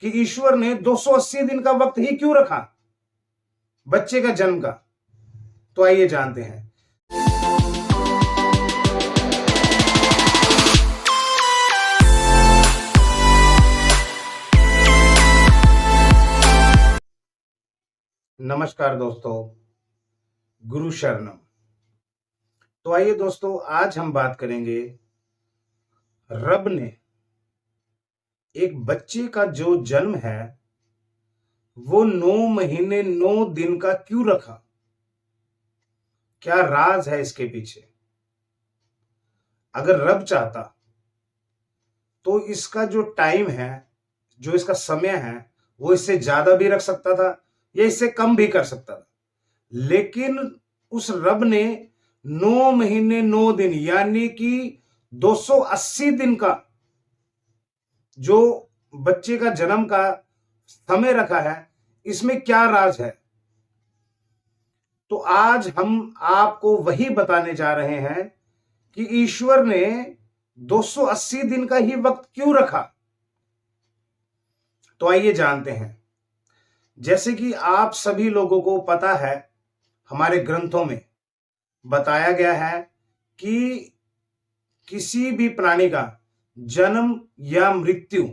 कि ईश्वर ने 280 दिन का वक्त ही क्यों रखा बच्चे का जन्म का? तो आइए जानते हैं। नमस्कार दोस्तों, गुरु शरणम। तो आइए दोस्तों, आज हम बात करेंगे रब ने एक बच्चे का जो जन्म है वो 9 महीने 9 दिन का क्यों रखा। क्या राज है इसके पीछे? अगर रब चाहता तो इसका जो टाइम है, जो इसका समय है, वो इससे ज्यादा भी रख सकता था या इससे कम भी कर सकता था। लेकिन उस रब ने 9 महीने 9 दिन यानी कि 280 दिन का जो बच्चे का जन्म का समय रखा है, इसमें क्या राज है? तो आज हम आपको वही बताने जा रहे हैं कि ईश्वर ने 280 दिन का ही वक्त क्यों रखा। तो आइए जानते हैं। जैसे कि आप सभी लोगों को पता है, हमारे ग्रंथों में बताया गया है कि किसी भी प्राणी का जन्म या मृत्यु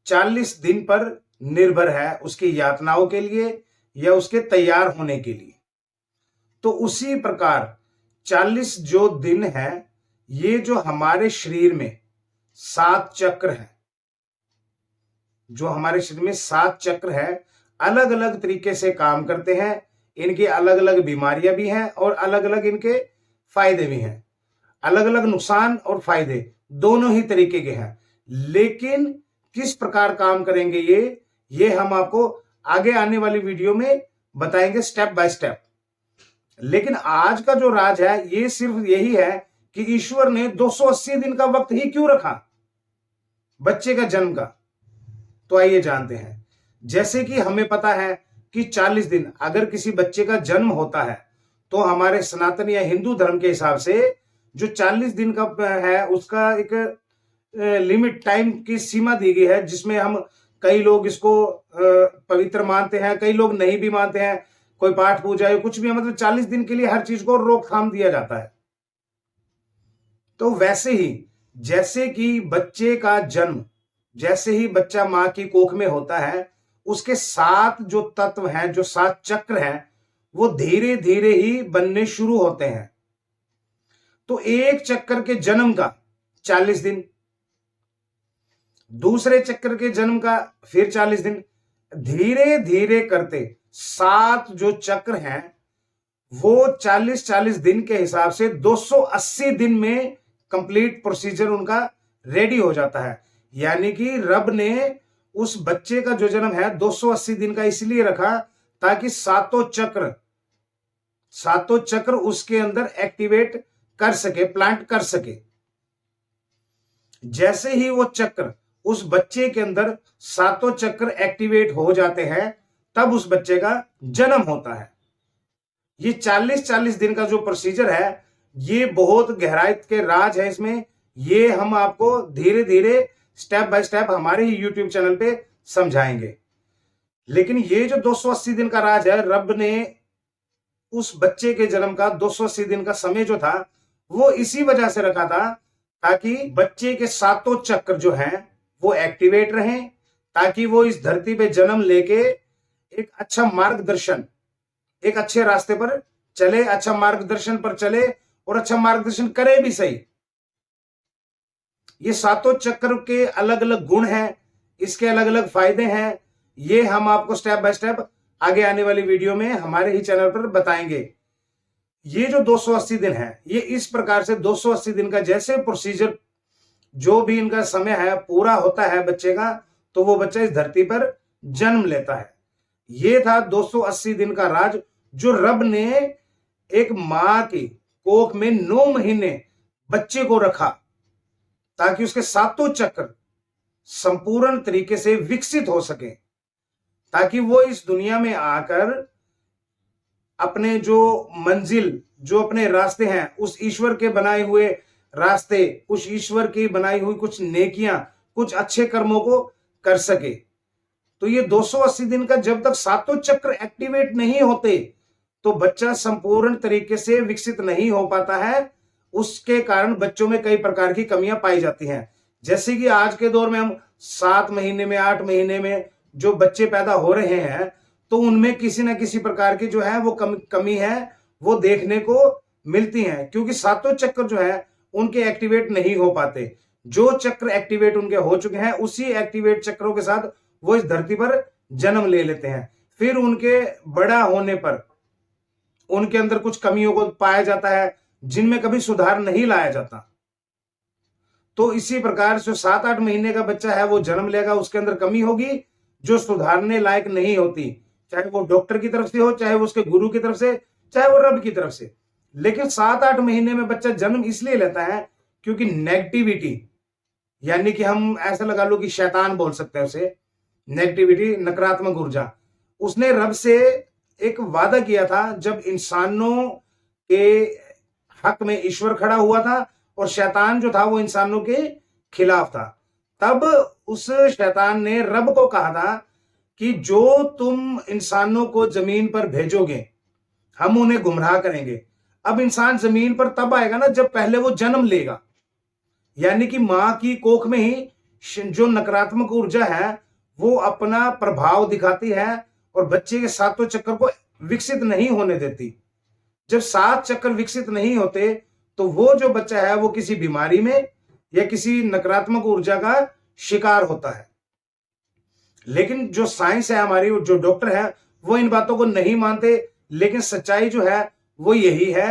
40 दिन पर निर्भर है, उसकी यातनाओं के लिए या उसके तैयार होने के लिए। तो उसी प्रकार 40 जो दिन है, ये जो हमारे शरीर में 7 चक्र है, जो हमारे शरीर में 7 चक्र है, अलग अलग तरीके से काम करते हैं। इनकी अलग अलग बीमारियां भी हैं और अलग अलग इनके फायदे भी हैं। अलग अलग नुकसान और फायदे दोनों ही तरीके के हैं। लेकिन किस प्रकार काम करेंगे ये हम आपको आगे आने वाली वीडियो में बताएंगे स्टेप बाय स्टेप। लेकिन आज का जो राज है ये सिर्फ यही है कि ईश्वर ने 280 दिन का वक्त ही क्यों रखा बच्चे का जन्म का। तो आइए जानते हैं। जैसे कि हमें पता है कि 40 दिन अगर किसी बच्चे का जन्म होता है तो हमारे सनातन या हिंदू धर्म के हिसाब से जो 40 दिन का है उसका एक लिमिट टाइम की सीमा दी गई है, जिसमें हम कई लोग इसको पवित्र मानते हैं, कई लोग नहीं भी मानते हैं। कोई पाठ पूजा या कुछ भी, मतलब 40 दिन के लिए हर चीज को रोकथाम दिया जाता है। तो वैसे ही जैसे कि बच्चे का जन्म, जैसे ही बच्चा मां की कोख में होता है, उसके 7 जो तत्व हैं, जो 7 चक्र हैं, वो धीरे धीरे ही बनने शुरू होते हैं। तो एक चक्र के जन्म का 40 दिन, दूसरे चक्र के जन्म का फिर 40 दिन, धीरे धीरे करते 7 जो चक्र हैं वो 40-40 दिन के हिसाब से 280 दिन में कंप्लीट प्रोसीजर उनका रेडी हो जाता है। यानी कि रब ने उस बच्चे का जो जन्म है 280 दिन का इसलिए रखा ताकि सातों चक्र उसके अंदर एक्टिवेट कर सके, प्लांट कर सके। जैसे ही वो चक्र उस बच्चे के अंदर 7 चक्र एक्टिवेट हो जाते हैं, तब उस बच्चे का जन्म होता है। ये 40-40 दिन का जो प्रोसीजर है, ये बहुत गहराई के राज है इसमें। ये हम आपको धीरे धीरे स्टेप बाय स्टेप हमारे ही YouTube चैनल पे समझाएंगे। लेकिन ये जो 280 दिन का राज है, रब ने उस बच्चे के जन्म का 280 दिन का समय जो था वो इसी वजह से रखा था ताकि बच्चे के 7 चक्र जो हैं वो एक्टिवेट रहें, ताकि वो इस धरती पे जन्म लेके एक अच्छा मार्गदर्शन, एक अच्छे रास्ते पर चले, अच्छा मार्गदर्शन पर चले और अच्छा मार्गदर्शन करे भी सही। ये 7 चक्र के अलग अलग गुण हैं, इसके अलग अलग फायदे हैं। ये हम आपको स्टेप बाय स्टेप आगे आने वाली वीडियो में हमारे ही चैनल पर बताएंगे। ये जो 280 दिन है, ये इस प्रकार से 280 दिन का जैसे प्रोसीजर, जो भी इनका समय है पूरा होता है बच्चे का, तो वो बच्चा इस धरती पर जन्म लेता है। ये था 280 दिन का राज जो रब ने एक मां की कोख में 9 महीने बच्चे को रखा ताकि उसके 7 चक्र संपूर्ण तरीके से विकसित हो सके, ताकि वो इस दुनिया में आकर अपने जो मंजिल, जो अपने रास्ते हैं, उस ईश्वर के बनाए हुए रास्ते, उस ईश्वर की बनाई हुई कुछ नेकियां, कुछ अच्छे कर्मों को कर सके। तो ये 280 दिन का जब तक सातों चक्र एक्टिवेट नहीं होते तो बच्चा संपूर्ण तरीके से विकसित नहीं हो पाता है। उसके कारण बच्चों में कई प्रकार की कमियां पाई जाती हैं। जैसे कि आज के दौर में हम 7 महीने में 8 महीने में जो बच्चे पैदा हो रहे हैं तो उनमें किसी ना किसी प्रकार की जो है वो कमी है वो देखने को मिलती है, क्योंकि सातों चक्र जो है उनके एक्टिवेट नहीं हो पाते। जो चक्र एक्टिवेट उनके हो चुके हैं उसी एक्टिवेट चक्रों के साथ वो इस धरती पर जन्म ले लेते हैं। फिर उनके बड़ा होने पर उनके अंदर कुछ कमियों को पाया जाता है जिनमें कभी सुधार नहीं लाया जाता। तो इसी प्रकार जो 7-8 महीने का बच्चा है वो जन्म लेगा, उसके अंदर कमी होगी जो सुधारने लायक नहीं होती, चाहे वो डॉक्टर की तरफ से हो, चाहे वो उसके गुरु की तरफ से, चाहे वो रब की तरफ से। लेकिन 7-8 महीने में बच्चा जन्म इसलिए लेता है क्योंकि नेगेटिविटी, यानी कि हम ऐसा लगा लो कि शैतान बोल सकते हैं उसे, नेगेटिविटी, नकारात्मक ऊर्जा, उसने रब से एक वादा किया था जब इंसानों के हक में ईश्वर खड़ा हुआ था और शैतान जो था वो इंसानों के खिलाफ था। तब उस शैतान ने रब को कहा था कि जो तुम इंसानों को जमीन पर भेजोगे हम उन्हें गुमराह करेंगे। अब इंसान जमीन पर तब आएगा ना जब पहले वो जन्म लेगा, यानी कि मां की कोख में ही जो नकारात्मक ऊर्जा है वो अपना प्रभाव दिखाती है और बच्चे के सातों चक्र को विकसित नहीं होने देती। जब 7 चक्र विकसित नहीं होते तो वो जो बच्चा है वो किसी बीमारी में या किसी नकारात्मक ऊर्जा का शिकार होता है। लेकिन जो साइंस है हमारी, जो डॉक्टर है वो इन बातों को नहीं मानते। लेकिन सच्चाई जो है वो यही है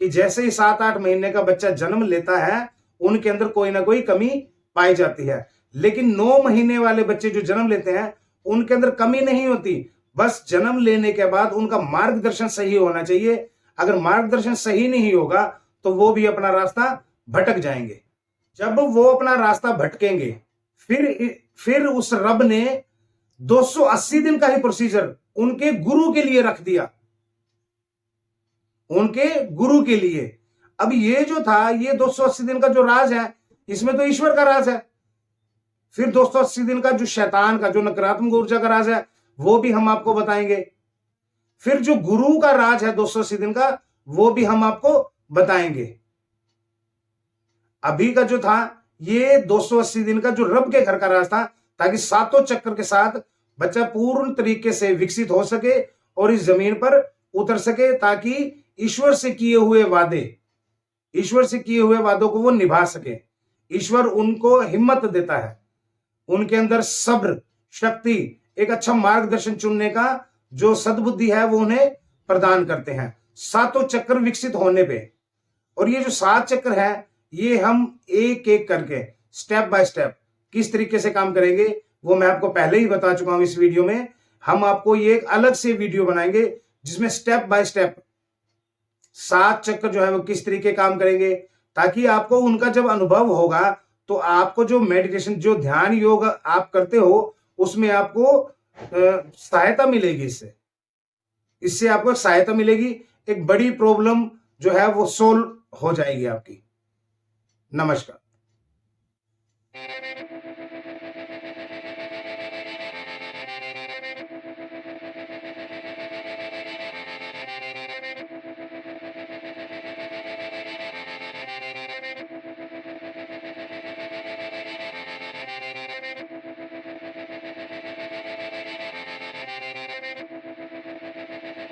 कि जैसे ही 7-8 महीने का बच्चा जन्म लेता है उनके अंदर कोई ना कोई कमी पाई जाती है। लेकिन 9 महीने वाले बच्चे जो जन्म लेते हैं उनके अंदर कमी नहीं होती, बस जन्म लेने के बाद उनका मार्गदर्शन सही होना चाहिए। अगर मार्गदर्शन सही नहीं होगा तो वो भी अपना रास्ता भटक जाएंगे। जब वो अपना रास्ता भटकेंगे फिर उस रब ने 280 दिन का ही प्रोसीजर उनके गुरु के लिए रख दिया, उनके गुरु के लिए। अब ये जो था, ये 280 दिन का जो राज है इसमें तो ईश्वर का राज है। फिर 280 दिन का जो शैतान का, जो नकारात्मक ऊर्जा का राज है वो भी हम आपको बताएंगे। फिर जो गुरु का राज है 280 दिन का वो भी हम आपको बताएंगे। अभी का जो था ये 280 दिन का जो रब के घर का राज था, ताकि सातों चक्र के साथ बच्चा पूर्ण तरीके से विकसित हो सके और इस जमीन पर उतर सके, ताकि ईश्वर से किए हुए वादों को वो निभा सके। ईश्वर उनको हिम्मत देता है, उनके अंदर सब्र, शक्ति, एक अच्छा मार्गदर्शन चुनने का जो सद्बुद्धि है वो उन्हें प्रदान करते हैं सातों चक्र विकसित होने पे। और ये जो 7 चक्र है ये हम एक एक करके स्टेप बाय स्टेप किस तरीके से काम करेंगे वो मैं आपको पहले ही बता चुका हूं इस वीडियो में। हम आपको ये एक अलग से वीडियो बनाएंगे जिसमें स्टेप बाय स्टेप 7 चक्र जो है वो किस तरीके काम करेंगे, ताकि आपको उनका जब अनुभव होगा तो आपको जो मेडिटेशन, जो ध्यान योग आप करते हो उसमें आपको सहायता मिलेगी। इससे आपको सहायता मिलेगी, एक बड़ी प्रॉब्लम जो है वो सोल्व हो जाएगी आपकी। नमस्कार।